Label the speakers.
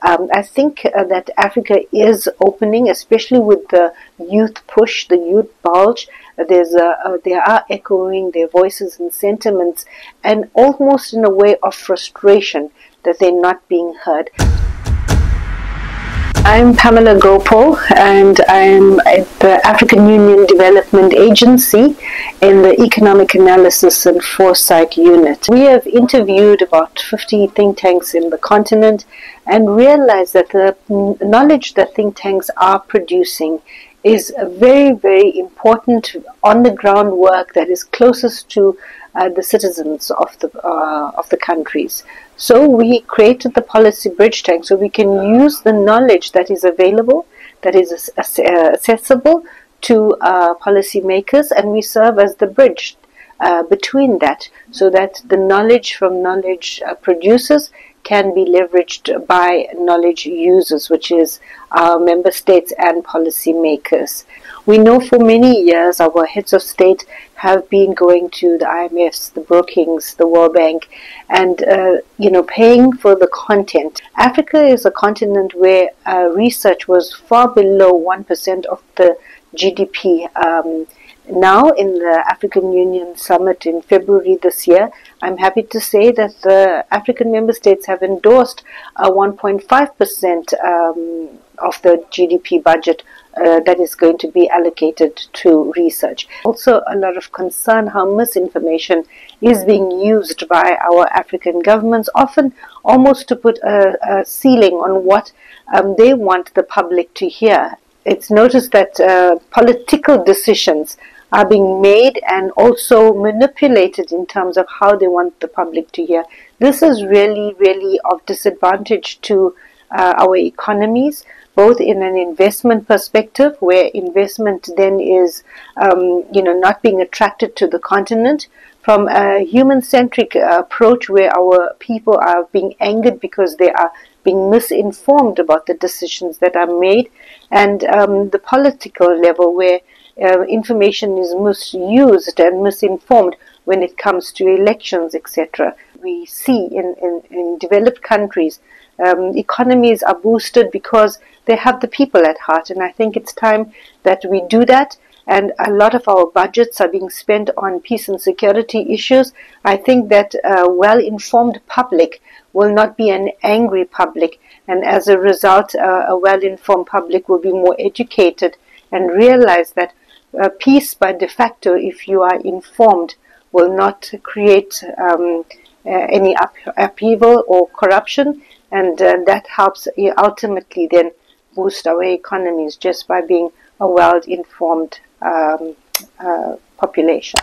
Speaker 1: I think that Africa is opening, especially with the youth push, the youth bulge. They are echoing their voices and sentiments, and almost in a way of frustration that they're not being heard. I'm Pamla Gopaul, and I'm at the African Union Development Agency in the Economic Analysis and Foresight Unit. We have interviewed about 50 think tanks in the continent and realized that the knowledge that think tanks are producing is a very, very important on-the-ground work that is closest to the citizens of the countries. So we created the policy bridge tank so we can use the knowledge that is available, that is accessible to policymakers, and we serve as the bridge between that, so that the knowledge from knowledge producers can be leveraged by knowledge users, which is our member states and policymakers. We know for many years our heads of state have been going to the IMFs, the Brookings, the World Bank, and paying for the content. Africa is a continent where research was far below 1% of the GDP. Now, in the African Union Summit in February this year, I'm happy to say that the African member states have endorsed a 1.5% of the GDP budget that is going to be allocated to research. Also, a lot of concern how misinformation is being used by our African governments, often almost to put a ceiling on what they want the public to hear. It's noticed that political decisions are being made and also manipulated in terms of how they want the public to hear. This is really, really of disadvantage to our economies, both in an investment perspective, where investment then is, not being attracted to the continent, from a human-centric approach where our people are being angered because they are being misinformed about the decisions that are made, and the political level where information is misused and misinformed when it comes to elections, etc. We see in developed countries, economies are boosted because they have the people at heart, and I think it's time that we do that. And a lot of our budgets are being spent on peace and security issues. I think that a well-informed public will not be an angry public, and as a result, a well-informed public will be more educated and realize that peace by de facto, if you are informed, will not create any upheaval or corruption, and that helps ultimately then boost our economies just by being a well-informed population.